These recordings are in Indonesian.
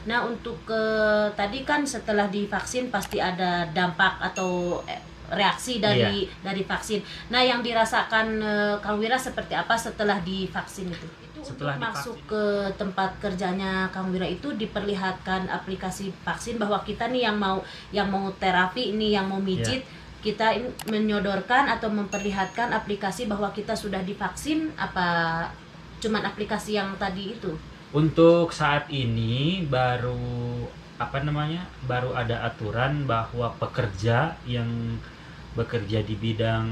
Nah, untuk tadi kan setelah divaksin pasti ada dampak atau reaksi Iya, dari vaksin. Nah, yang dirasakan Kang Wira seperti apa setelah divaksin itu? Itu untuk setelah masuk divaksin. ke tempat kerjanya Kang Wira itu diperlihatkan aplikasi vaksin bahwa kita nih yang mau terapi ini yang mau Iya. mijit kita menyodorkan atau memperlihatkan aplikasi bahwa kita sudah divaksin apa cuman aplikasi yang tadi itu? Untuk saat ini baru apa namanya? Baru ada aturan bahwa pekerja yang bekerja di bidang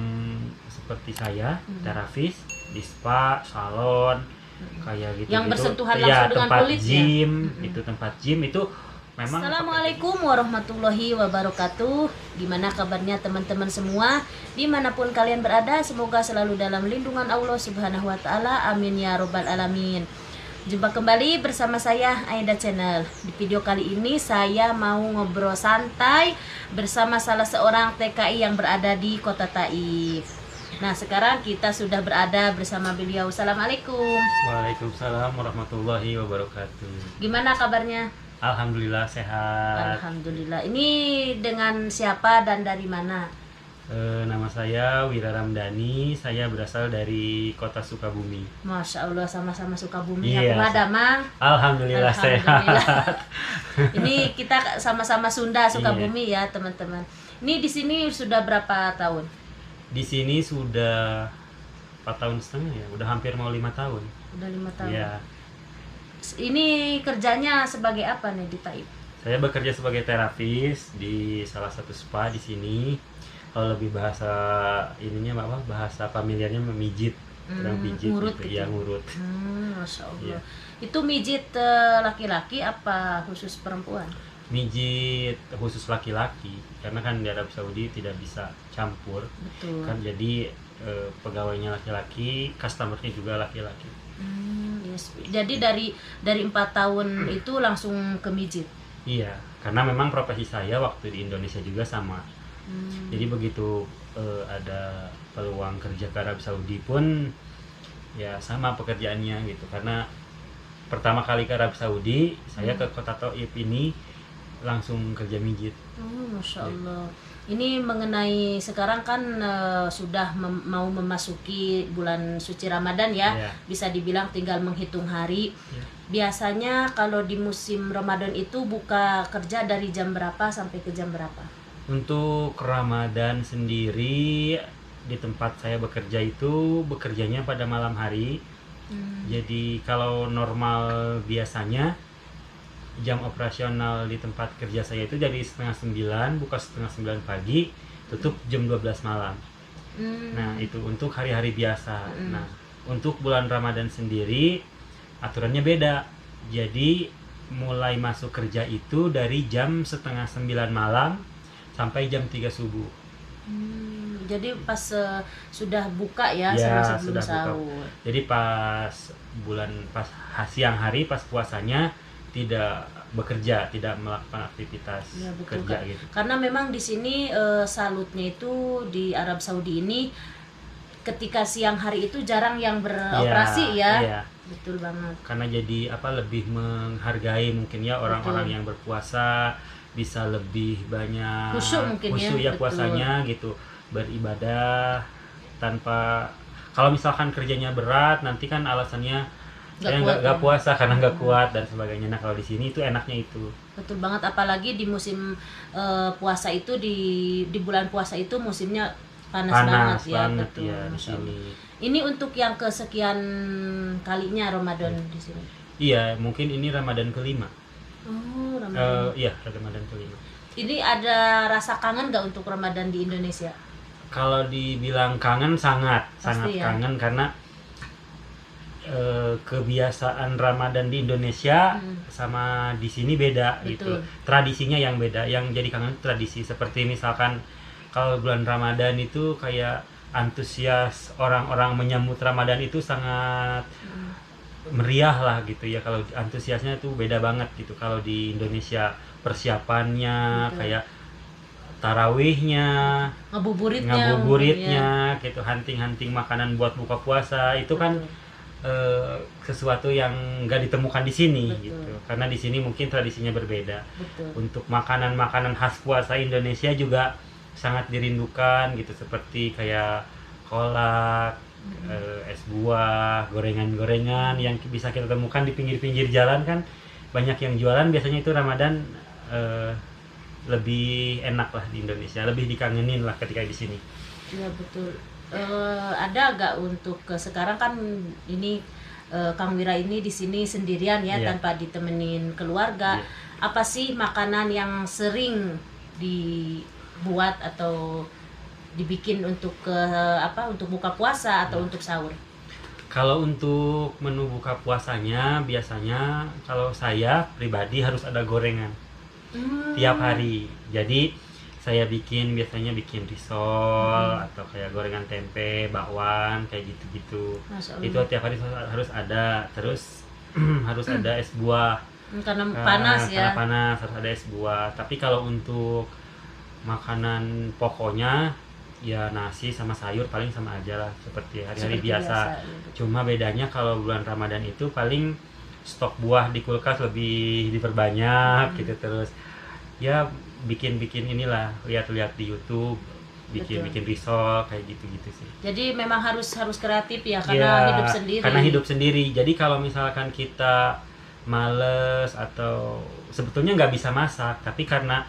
seperti saya, terapis, di spa, salon, kayak Yang gitu-gitu. bersentuhan Ya, langsung dengan tempat kulit ya. gym, itu tempat gym itu memang Assalamualaikum warahmatullahi wabarakatuh. Gimana kabarnya teman-teman semua? Dimanapun kalian berada, semoga selalu dalam lindungan Allah Subhanahu wa Ta'ala. Amin ya Robbal 'Alamin. Jumpa kembali bersama saya Aida Channel. Di video kali ini saya mau ngobrol santai bersama salah seorang TKI yang berada di Kota Taif. Nah, sekarang kita sudah berada bersama beliau. Assalamualaikum. Waalaikumsalam warahmatullahi wabarakatuh. Gimana kabarnya? Alhamdulillah sehat. Alhamdulillah. Ini dengan siapa dan dari mana? Nama saya Wira Ramdhani, saya berasal dari kota Sukabumi. Masya Allah, sama-sama Sukabumi. Iya. Aku Madamang. Alhamdulillah Alhamdulillah. sehat. Ini kita sama-sama Sunda, Sukabumi ya teman-teman. Ini di sini sudah berapa tahun? Di sini sudah 4 tahun setengah ya, udah hampir mau 5 tahun. Udah 5 tahun. Iya. Ini kerjanya sebagai apa nih di Taif? Saya bekerja sebagai terapis di salah satu spa di sini. Kalau lebih bahasa ininya apa? Bahasa familiarnya memijit, sedang pijit ngurut gitu. gitu. Ya, ngurut. Masya Iya. Allah. Itu mijit laki-laki apa khusus perempuan? Mijit khusus laki-laki karena kan di Arab Saudi tidak bisa campur. Betul. Kan jadi pegawainya laki-laki, customernya juga laki-laki. Yes. Jadi dari 4 tahun itu langsung ke mijit. Iya, karena memang profesi saya waktu di Indonesia juga sama. Jadi begitu ada peluang kerja ke Arab Saudi pun ya sama pekerjaannya gitu. Karena pertama kali ke Arab Saudi, saya ke kota Taif ini langsung kerja mijit. Masya Allah. Ini mengenai sekarang kan sudah mau memasuki bulan suci Ramadan ya. Iya. Bisa dibilang tinggal menghitung hari. Iya. Biasanya kalau di musim Ramadan itu buka kerja dari jam berapa sampai ke jam berapa? Untuk Ramadan sendiri di tempat saya bekerja itu bekerjanya pada malam hari. Jadi kalau normal biasanya jam operasional di tempat kerja saya itu dari setengah 9, buka setengah 9 pagi, tutup jam 12 malam. Nah, itu untuk hari-hari biasa. Nah, untuk bulan Ramadan sendiri aturannya beda. Jadi mulai masuk kerja itu dari jam setengah 9 malam sampai jam 3 subuh. Jadi pas sudah buka ya, Ya, sebelum sudah buka. sahur. Jadi pas siang hari pas puasanya tidak bekerja, tidak melakukan aktivitas Ya, betul, kerja Kak. gitu. Karena memang di sini salutnya itu di Arab Saudi ini ketika siang hari itu jarang yang beroperasi ya. Iya. Betul banget. Karena jadi lebih menghargai mungkin ya orang-orang yang berpuasa, bisa lebih banyak Khusyuk mungkin ya, ya betul. puasanya gitu, beribadah tanpa, kalau misalkan kerjanya berat nanti kan alasannya saya nggak puasa karena nggak kuat dan sebagainya. Nah, kalau di sini itu enaknya itu. Betul banget, apalagi di musim puasa itu di bulan puasa itu musimnya panas banget ya. Betul. Ya di sini. Ini untuk yang kesekian kalinya Ramadan di sini. Iya, mungkin ini Ramadan kelima. Oh, Ramadan. Iya, Ramadan kelima. Ini ada rasa kangen nggak untuk Ramadan di Indonesia? Kalau dibilang kangen, sangat Pasti ya. kangen karena kebiasaan Ramadan di Indonesia sama di sini beda. Betul. Gitu. Tradisinya yang beda. Yang jadi kangen tradisi seperti misalkan kalau bulan Ramadan itu kayak antusias orang-orang menyambut Ramadan itu sangat meriah lah gitu ya. Kalau antusiasnya itu beda banget gitu. Kalau di Indonesia persiapannya kayak tarawihnya, ngabuburitnya gitu, hunting-hunting makanan buat buka puasa itu kan sesuatu yang nggak ditemukan di sini. Betul. Gitu. Karena di sini mungkin tradisinya berbeda. Betul. Untuk makanan-makanan khas puasa Indonesia juga sangat dirindukan gitu, seperti kayak kolak, es buah, gorengan-gorengan yang bisa kita temukan di pinggir-pinggir jalan kan banyak yang jualan. Biasanya itu Ramadan lebih enak lah di Indonesia, lebih dikangenin lah ketika di sini. Ya betul. Ada nggak untuk sekarang kan ini Kang Wira ini di sini sendirian ya, Iya. tanpa ditemenin keluarga. Iya. Apa sih makanan yang sering dibuat atau dibikin untuk untuk buka puasa atau Iya. untuk sahur? Kalau untuk menu buka puasanya biasanya kalau saya pribadi harus ada gorengan tiap hari. Jadi saya biasanya bikin risol atau kayak gorengan tempe, bakwan kayak gitu-gitu. Masya Allah. Itu tiap hari harus ada. Terus harus ada es buah. Karena panas ya. Karena panas harus ada es buah. Tapi kalau untuk makanan pokoknya ya nasi sama sayur paling sama aja lah seperti hari-hari Seperti biasa. ya. Cuma bedanya kalau bulan Ramadan itu paling stok buah di kulkas lebih diperbanyak gitu. Terus ya bikin inilah, lihat-lihat di YouTube, bikin risol kayak gitu-gitu sih. Jadi memang harus kreatif ya, karena Ya, hidup sendiri. Karena hidup sendiri. Jadi kalau misalkan kita males atau sebetulnya nggak bisa masak, tapi karena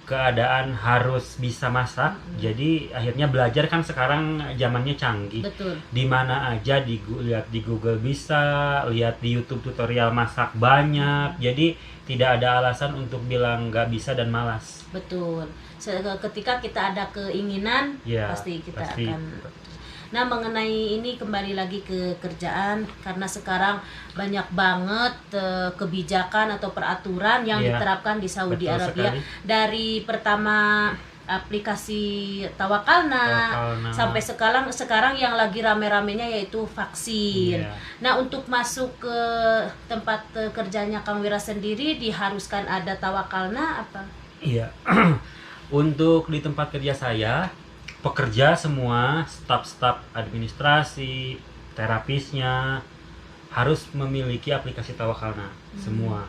keadaan harus bisa masak, jadi akhirnya belajar kan sekarang zamannya canggih. Betul. Di mana aja lihat di Google bisa, lihat di YouTube tutorial masak banyak. Jadi tidak ada alasan untuk bilang nggak bisa dan malas. Betul. Ketika kita ada keinginan, Ya, pasti kita pasti. akan. Nah, mengenai ini kembali lagi ke kerjaan, karena sekarang banyak banget kebijakan atau peraturan yang Iya, diterapkan di Saudi betul Arabia. sekali. Dari pertama aplikasi Tawakalna sampai sekarang yang lagi rame-ramenya yaitu vaksin. Iya. Nah, untuk masuk ke tempat kerjanya Kang Wira sendiri diharuskan ada Tawakalna apa? Iya. Untuk di tempat kerja saya, pekerja semua, staf-staf administrasi, terapisnya harus memiliki aplikasi Tawakalna semua.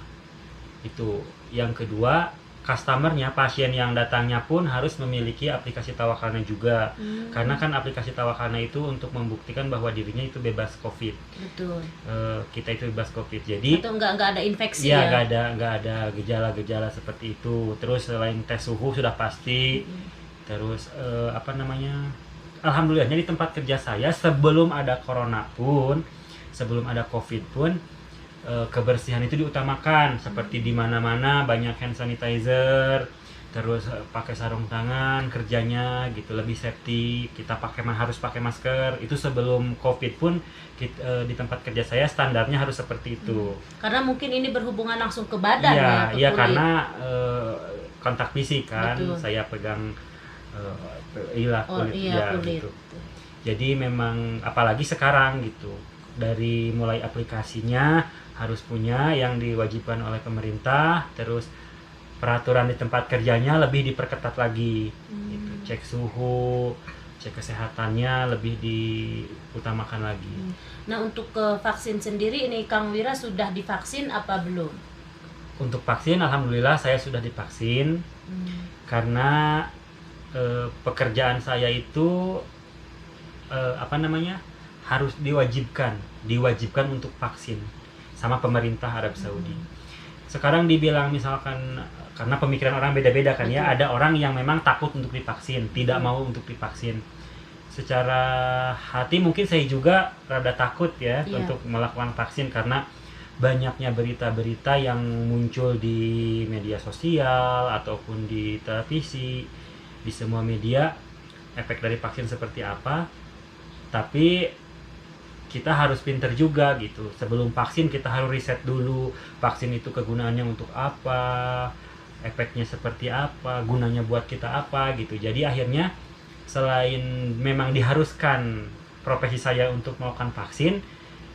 Itu. Yang kedua, customernya, pasien yang datangnya pun harus memiliki aplikasi Tawakalna juga. Karena kan aplikasi Tawakalna itu untuk membuktikan bahwa dirinya itu bebas COVID. Betul. Kita itu bebas COVID. Jadi Atau nggak ada infeksi ya, ya? nggak ada gejala-gejala seperti itu. Terus selain tes suhu sudah pasti. Terus alhamdulillahnya di tempat kerja saya sebelum ada corona pun, sebelum ada COVID pun, kebersihan itu diutamakan. Seperti di mana-mana banyak hand sanitizer, terus pakai sarung tangan kerjanya gitu, lebih safety. Kita harus pakai masker. Itu sebelum COVID pun di tempat kerja saya standarnya harus seperti itu. Karena mungkin ini berhubungan langsung ke badan ya, ke Iya, kulit. karena kontak fisik kan. Betul. Saya pegang kulit, kulit. gitu. Jadi memang apalagi sekarang gitu, dari mulai aplikasinya harus punya yang diwajibkan oleh pemerintah, terus peraturan di tempat kerjanya lebih diperketat lagi gitu. Cek suhu, cek kesehatannya lebih diutamakan lagi. Nah, untuk vaksin sendiri ini Kang Wira sudah divaksin apa belum? Untuk vaksin alhamdulillah saya sudah divaksin. Karena pekerjaan saya itu harus diwajibkan untuk vaksin sama pemerintah Arab Saudi. Sekarang dibilang misalkan, karena pemikiran orang beda-beda kan ya, ada orang yang memang takut untuk divaksin, tidak mau untuk divaksin. Secara hati mungkin saya juga rada takut ya untuk melakukan vaksin, karena banyaknya berita-berita yang muncul di media sosial ataupun di televisi, di semua media, efek dari vaksin seperti apa. Tapi kita harus pinter juga gitu. Sebelum vaksin kita harus riset dulu, vaksin itu kegunaannya untuk apa, efeknya seperti apa, gunanya buat kita apa gitu. Jadi akhirnya selain memang diharuskan profesi saya untuk melakukan vaksin,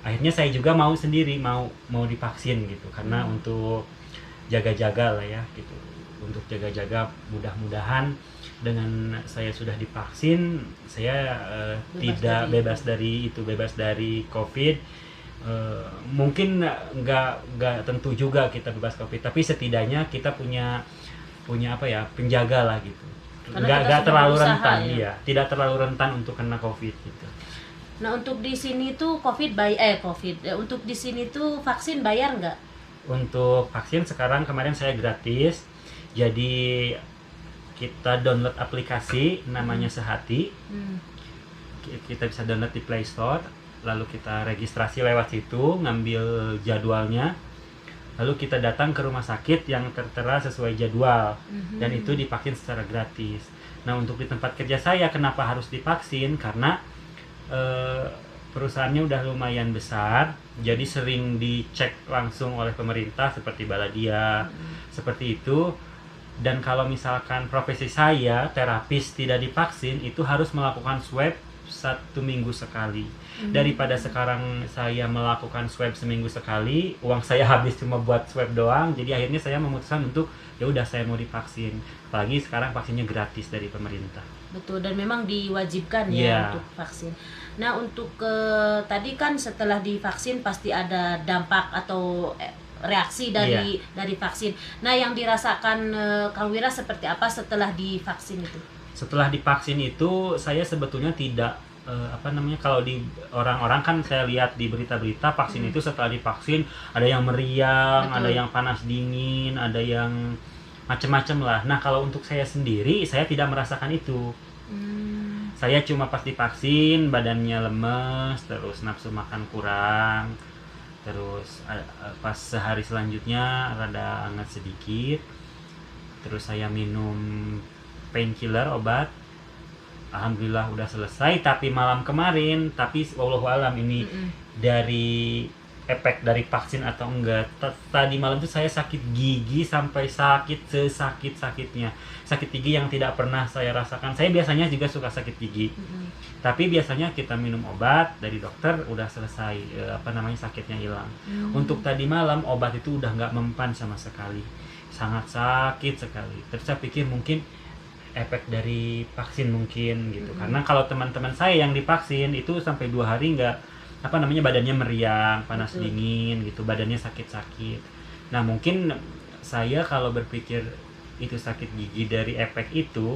akhirnya saya juga mau sendiri mau divaksin gitu. Karena untuk jaga-jaga lah ya gitu. Untuk jaga-jaga, mudah-mudahan dengan saya sudah divaksin, saya bebas dari COVID. Mungkin nggak tentu juga kita bebas COVID, tapi setidaknya kita punya apa ya, penjaga lah gitu. Nggak terlalu rentan, ya, tidak terlalu rentan untuk kena COVID gitu. Nah, untuk di sini tuh untuk di sini tuh vaksin bayar nggak? Untuk vaksin sekarang kemarin saya gratis, jadi kita download aplikasi namanya Sehati. Kita bisa download di Play Store, lalu kita registrasi lewat situ, ngambil jadwalnya, lalu kita datang ke rumah sakit yang tertera sesuai jadwal, dan itu divaksin secara gratis. Nah, untuk di tempat kerja saya kenapa harus divaksin? Karena perusahaannya udah lumayan besar, jadi sering dicek langsung oleh pemerintah seperti Baladia, seperti itu. Dan kalau misalkan profesi saya terapis tidak divaksin, itu harus melakukan swab 1 minggu sekali. Daripada sekarang saya melakukan swab seminggu sekali, uang saya habis cuma buat swab doang, jadi akhirnya saya memutuskan untuk ya udah saya mau divaksin. Apalagi sekarang vaksinnya gratis dari pemerintah. Betul, dan memang diwajibkan ya untuk vaksin. Nah, untuk tadi kan setelah divaksin pasti ada dampak atau reaksi dari vaksin. Nah, yang dirasakan Kang Wira seperti apa setelah divaksin itu? Setelah divaksin itu saya sebetulnya tidak kalau di orang-orang kan saya lihat di berita-berita vaksin itu setelah divaksin ada yang meriang, ada yang panas dingin, ada yang macam-macam lah. Nah, kalau untuk saya sendiri saya tidak merasakan itu. Saya cuma pas divaksin badannya lemes, terus nafsu makan kurang, terus pas sehari selanjutnya rada hangat sedikit, terus saya minum painkiller, obat, alhamdulillah udah selesai. Tapi malam kemarin, tapi wallahualam ini dari efek dari vaksin atau enggak, tadi malam tuh saya sakit gigi sampai sakit-sakitnya, sakit gigi yang tidak pernah saya rasakan. Saya biasanya juga suka sakit gigi, tapi biasanya kita minum obat dari dokter udah selesai, sakitnya hilang. Untuk tadi malam obat itu udah nggak mempan sama sekali, sangat sakit sekali. Terus saya pikir mungkin efek dari vaksin mungkin gitu, karena kalau teman-teman saya yang divaksin itu sampai 2 hari nggak badannya meriang, panas dingin gitu, badannya sakit-sakit. Nah, mungkin saya kalau berpikir itu sakit gigi dari efek itu,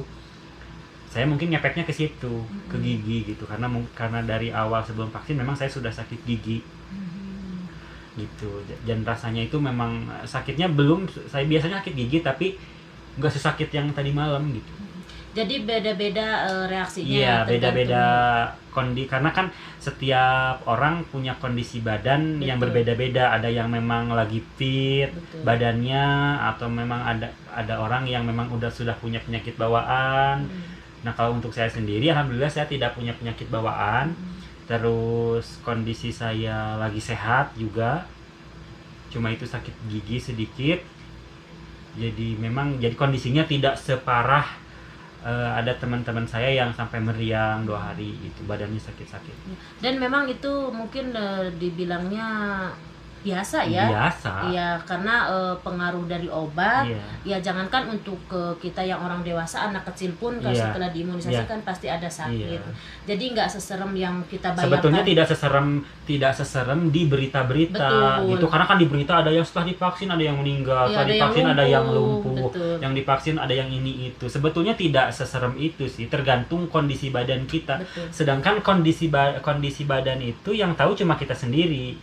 saya mungkin ngefeknya ke situ, ke gigi gitu, karena dari awal sebelum vaksin memang saya sudah sakit gigi gitu, dan rasanya itu memang sakitnya saya biasanya sakit gigi tapi nggak sesakit yang tadi malam gitu. Jadi beda-beda reaksinya. Iya, beda-beda karena kan setiap orang punya kondisi badan yang berbeda-beda. Ada yang memang lagi fit badannya, atau memang ada orang yang memang sudah punya penyakit bawaan. Nah, kalau untuk saya sendiri, alhamdulillah saya tidak punya penyakit bawaan. Terus kondisi saya lagi sehat juga. Cuma itu sakit gigi sedikit. Jadi kondisinya tidak separah ada teman-teman saya yang sampai meriang 2 hari itu, badannya sakit-sakit. Dan memang itu mungkin dibilangnya biasa ya. Biasa. Iya, karena pengaruh dari obat. Ya, jangankan untuk kita yang orang dewasa, anak kecil pun kalau setelah diimunisasi kan pasti ada sakit. Jadi nggak seserem yang kita bayangkan. Sebetulnya tidak seserem di berita-berita gitu. Karena kan di berita ada yang setelah divaksin ada yang meninggal, setelah divaksin ada yang lumpuh, yang divaksin ada yang ini itu. Sebetulnya tidak seserem itu sih, tergantung kondisi badan kita. Sedangkan kondisi badan itu yang tahu cuma kita sendiri.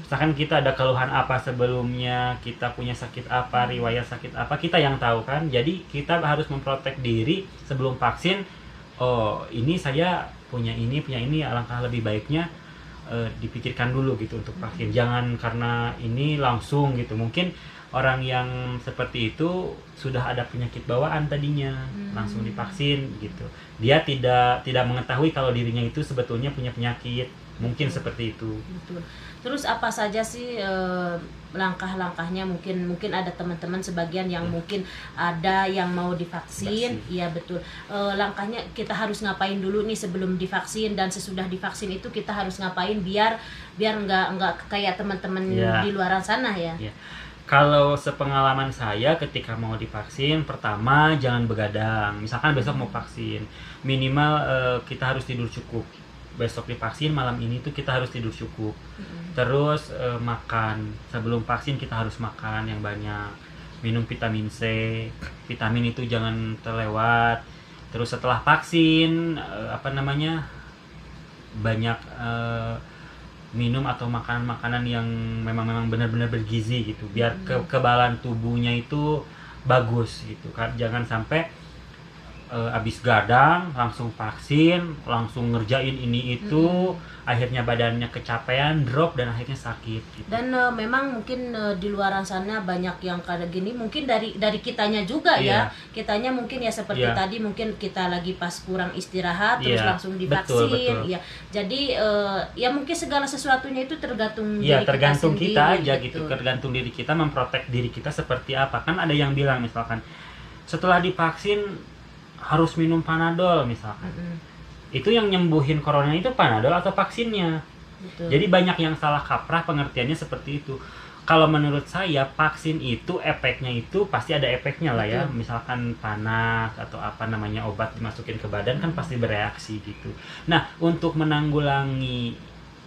Misalkan kita ada keluhan apa sebelumnya, kita punya sakit apa, riwayat sakit apa, kita yang tahu kan. Jadi kita harus memprotek diri sebelum vaksin. Oh, ini saya punya ini, alangkah lebih baiknya dipikirkan dulu gitu untuk vaksin. Jangan karena ini langsung gitu. Mungkin orang yang seperti itu sudah ada penyakit bawaan tadinya, langsung divaksin gitu. Dia tidak mengetahui kalau dirinya itu sebetulnya punya penyakit. Mungkin seperti itu. Terus apa saja sih langkah-langkahnya? Mungkin ada teman-teman sebagian yang mungkin ada yang mau divaksin. Iya, betul. Langkahnya kita harus ngapain dulu nih sebelum divaksin, dan sesudah divaksin itu kita harus ngapain biar nggak kayak teman-teman di luaran sana ya. Kalau sepengalaman saya ketika mau divaksin, pertama jangan begadang. Misalkan besok mau vaksin, minimal kita harus tidur cukup. Besok divaksin, malam ini tuh kita harus tidur cukup. Terus makan, sebelum vaksin kita harus makan yang banyak. Minum vitamin C, vitamin itu jangan terlewat. Terus setelah vaksin, banyak minum atau makanan-makanan yang memang benar-benar bergizi gitu, biar kekebalan tubuhnya itu bagus gitu kan. Jangan sampai abis gadang langsung vaksin, langsung ngerjain ini itu, akhirnya badannya kecapean, drop, dan akhirnya sakit gitu. Dan memang mungkin di luar sana banyak yang kayak gini, mungkin dari kitanya juga ya. Kitanya mungkin ya seperti tadi, mungkin kita lagi pas kurang istirahat terus langsung divaksin. Betul. Ya. Jadi ya mungkin segala sesuatunya itu tergantung tergantung kita aja gitu. Tergantung diri kita, memprotek diri kita seperti apa. Kan ada yang bilang misalkan setelah divaksin harus minum Panadol misalkan. Itu yang nyembuhin corona itu Panadol atau vaksinnya. Betul. Jadi banyak yang salah kaprah pengertiannya seperti itu. Kalau menurut saya vaksin itu efeknya itu pasti ada efeknya lah ya. Misalkan panas atau obat dimasukin ke badan kan pasti bereaksi gitu. Nah, untuk menanggulangi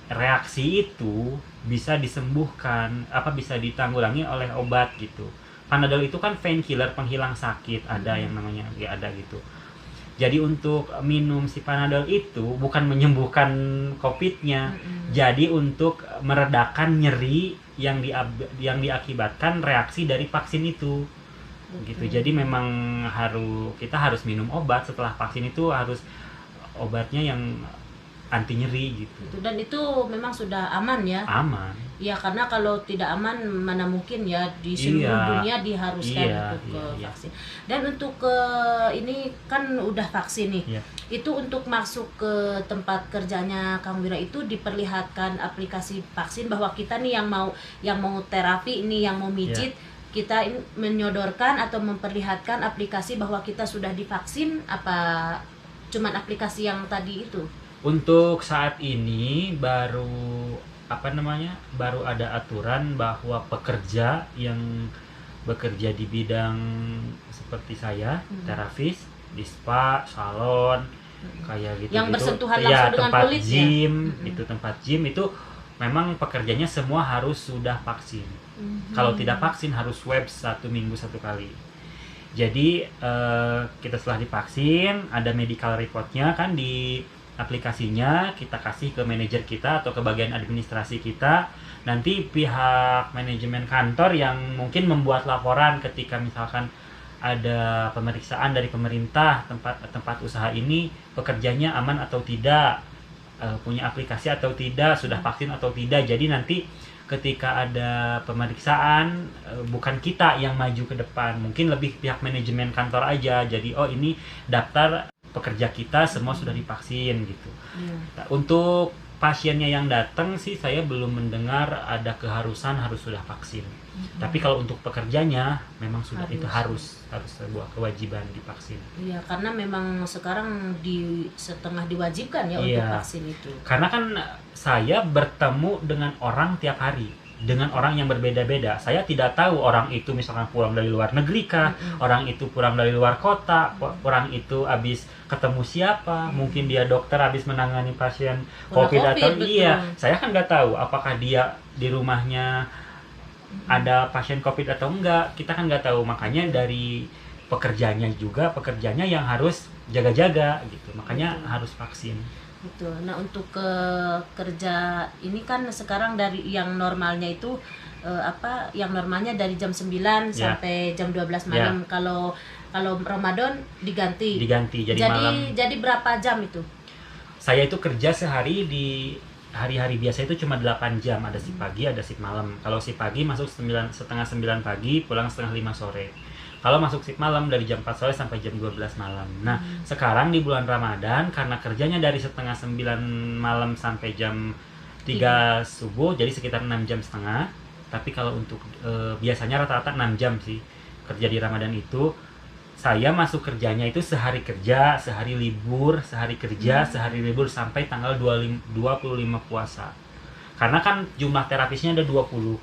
reaksi itu bisa disembuhkan, bisa ditanggulangi oleh obat gitu. Panadol itu kan painkiller, penghilang sakit, ada yang namanya ada gitu. Jadi untuk minum si Panadol itu bukan menyembuhkan COVID-nya, jadi untuk meredakan nyeri yang diakibatkan reaksi dari vaksin itu. Gitu. Jadi memang kita harus minum obat setelah vaksin itu, harus obatnya yang anti nyeri gitu. Dan itu memang sudah aman ya? Aman. Ya, karena kalau tidak aman mana mungkin ya di seluruh dunia diharuskan untuk vaksin. Dan untuk ini kan udah vaksin nih. Itu untuk masuk ke tempat kerjanya Kang Wira itu diperlihatkan aplikasi vaksin bahwa kita nih yang mau terapi ini, yang mau mijit, kita menyodorkan atau memperlihatkan aplikasi bahwa kita sudah divaksin, apa cuman aplikasi yang tadi itu? Untuk saat ini baru ada aturan bahwa pekerja yang bekerja di bidang seperti saya, terapis di spa, salon, kayak gitu. Yang bersentuhan langsung dengan tempat kulit gym, tempat gym itu memang pekerjanya semua harus sudah vaksin. Kalau tidak vaksin harus swab 1 minggu 1 kali. Jadi kita setelah divaksin ada medical reportnya kan di aplikasinya, kita kasih ke manajer kita atau ke bagian administrasi kita. Nanti pihak manajemen kantor yang mungkin membuat laporan ketika misalkan ada pemeriksaan dari pemerintah, tempat usaha ini pekerjanya aman atau tidak, punya aplikasi atau tidak, sudah vaksin atau tidak. Jadi nanti ketika ada pemeriksaan bukan kita yang maju ke depan, mungkin lebih pihak manajemen kantor aja. Jadi ini daftar pekerja kita semua sudah divaksin gitu. Nah, untuk pasiennya yang datang sih saya belum mendengar ada keharusan harus sudah vaksin. Tapi kalau untuk pekerjanya memang sudah itu harus sebuah kewajiban divaksin. Iya, karena memang sekarang setengah diwajibkan ya untuk vaksin itu. Karena kan saya bertemu dengan orang tiap hari, dengan orang yang berbeda-beda. Saya tidak tahu orang itu misalkan pulang dari luar negeri kah, orang itu pulang dari luar kota, orang itu habis ketemu siapa, mungkin dia dokter habis menangani pasien COVID atau saya kan nggak tahu apakah dia di rumahnya ada pasien COVID atau enggak, kita kan nggak tahu. Makanya dari pekerjanya yang harus jaga-jaga gitu, makanya harus vaksin. Betul. Nah, untuk kerja ini kan sekarang dari yang normalnya itu yang normalnya dari jam 9 sampai jam 12 malam. Kalau Ramadan diganti jadi malam. Jadi berapa jam itu? Saya itu kerja sehari di hari-hari biasa itu cuma 8 jam, ada shift pagi, ada shift malam. Kalau shift pagi masuk setengah 9 pagi, pulang setengah 5 sore. Kalau masuk shift malam dari jam 4 sore sampai jam 12 malam. Nah, sekarang di bulan Ramadan karena kerjanya dari setengah 9 malam sampai jam 3 subuh, jadi sekitar 6 jam setengah. Tapi kalau untuk biasanya rata-rata 6 jam sih kerja di Ramadan itu. Saya masuk kerjanya itu sehari kerja, sehari libur, sehari kerja, sehari libur sampai tanggal 25 puasa. Karena kan jumlah terapisnya ada 20.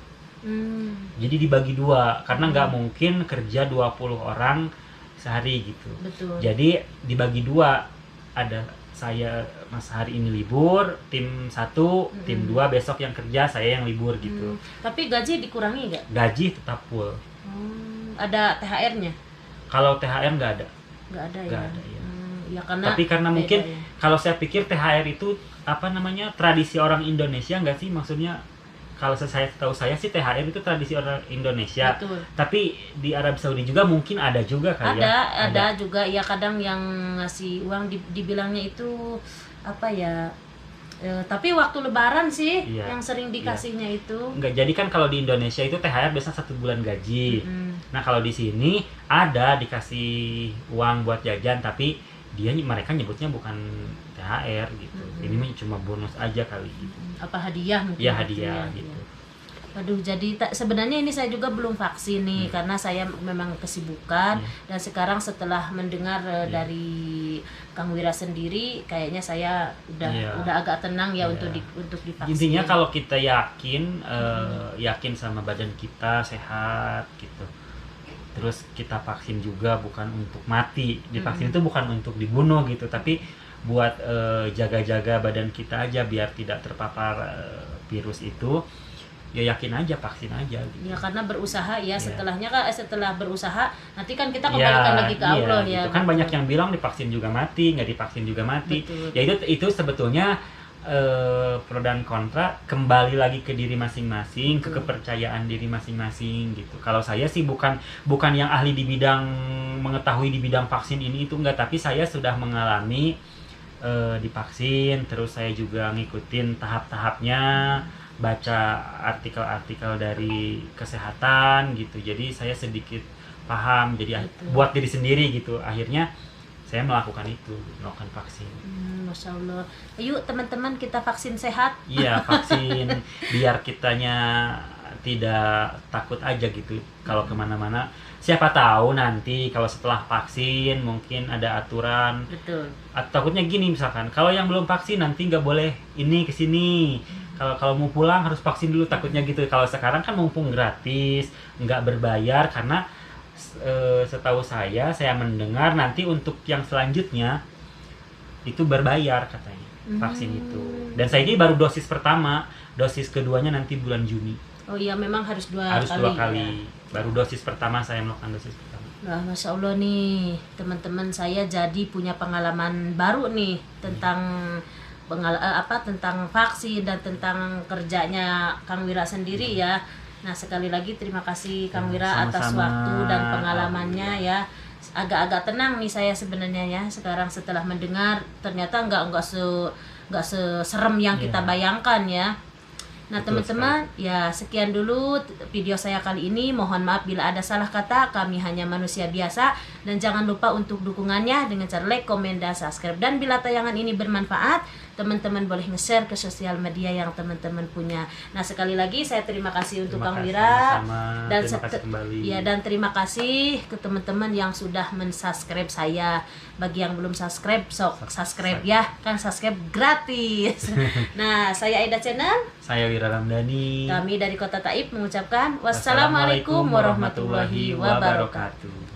Jadi dibagi dua, karena nggak mungkin kerja 20 orang sehari gitu. Betul. Jadi dibagi dua, ada saya mas hari ini libur, tim 1, tim 2 besok yang kerja, saya yang libur gitu. Tapi gaji dikurangi nggak? Gaji tetap full. Ada THR-nya? Kalau THR nggak ada. Nggak ada Nggak ya? ada, ya. Ya karena Tapi karena beda mungkin ya. kalau saya pikir THR itu apa namanya, tradisi orang Indonesia nggak sih, maksudnya kalau saya tahu saya sih THR itu tradisi orang Indonesia. Betul. Tapi di Arab Saudi juga mungkin ada juga kali ya. Ada juga ya, kadang yang ngasih uang dibilangnya itu apa ya? Tapi waktu Lebaran sih Iya. yang sering dikasihnya itu. Enggak, jadi kan kalau di Indonesia itu THR biasanya 1 bulan gaji. Nah kalau di sini ada dikasih uang buat jajan, tapi mereka nyebutnya bukan THR gitu. Ini mah cuma bonus aja kali gitu. Apa hadiah mungkin? Ya gitu hadiah ya. gitu. Aduh, jadi sebenarnya ini saya juga belum vaksin nih, karena saya memang kesibukan. Dan sekarang setelah mendengar dari Kang Wira sendiri, kayaknya saya udah agak tenang ya untuk divaksin. Intinya kalau kita yakin yakin sama badan kita sehat gitu, terus kita vaksin juga bukan untuk mati. Divaksin itu bukan untuk dibunuh gitu, tapi buat jaga-jaga badan kita aja biar tidak terpapar virus itu. Ya yakin aja, vaksin aja gitu. Ya karena berusaha ya, setelahnya kan setelah berusaha nanti kan kita kembalikan lagi ke Allah ya. Gitu. Kan banyak yang bilang divaksin juga mati, nggak divaksin juga mati. Betul. Ya itu sebetulnya pro dan kontra kembali lagi ke diri masing-masing, ke kepercayaan diri masing-masing gitu. Kalau saya sih bukan yang ahli di bidang mengetahui di bidang vaksin ini itu enggak, tapi saya sudah mengalami divaksin, terus saya juga ngikutin tahap-tahapnya, baca artikel-artikel dari kesehatan gitu, jadi saya sedikit paham, jadi buat diri sendiri gitu, akhirnya saya melakukan vaksin. Masya Allah. Ayo teman-teman kita vaksin sehat. Iya, vaksin biar kitanya tidak takut aja gitu kalau kemana-mana. Siapa tahu nanti kalau setelah vaksin mungkin ada aturan. Betul. Takutnya gini misalkan, kalau yang belum vaksin nanti nggak boleh ini kesini. Kalau mau pulang harus vaksin dulu, takutnya gitu. Kalau sekarang kan mumpung gratis, nggak berbayar, karena setahu saya mendengar nanti untuk yang selanjutnya itu berbayar katanya vaksin itu. Dan saya ini baru dosis pertama, dosis keduanya nanti bulan Juni. Oh iya, memang harus dua kali. Ya. Baru dosis pertama saya melakukan dosis pertama. Nah, Masya Allah nih teman-teman, saya jadi punya pengalaman baru nih tentang tentang vaksin dan tentang kerjanya Kang Wira sendiri ya. Nah, sekali lagi terima kasih Kang Wira atas waktu dan pengalamannya ya. Agak-agak tenang nih saya sebenarnya ya sekarang setelah mendengar, ternyata nggak seserem yang kita bayangkan ya. Nah teman-teman, ya sekian dulu video saya kali ini. Mohon maaf bila ada salah kata, kami hanya manusia biasa. Dan jangan lupa untuk dukungannya dengan cara like, komen, dan subscribe. Dan bila tayangan ini bermanfaat, teman-teman boleh nge-share ke sosial media yang teman-teman punya. Nah sekali lagi saya terima kasih untuk Kang Wira. Dan terima kasih kembali. Ya, dan terima kasih ke teman-teman yang sudah men-subscribe saya. Bagi yang belum subscribe, subscribe ya. Kan subscribe gratis. Nah, saya Aida Channel. Saya Wira Ramdhani. Kami dari Kota Taib mengucapkan wassalamualaikum warahmatullahi wabarakatuh.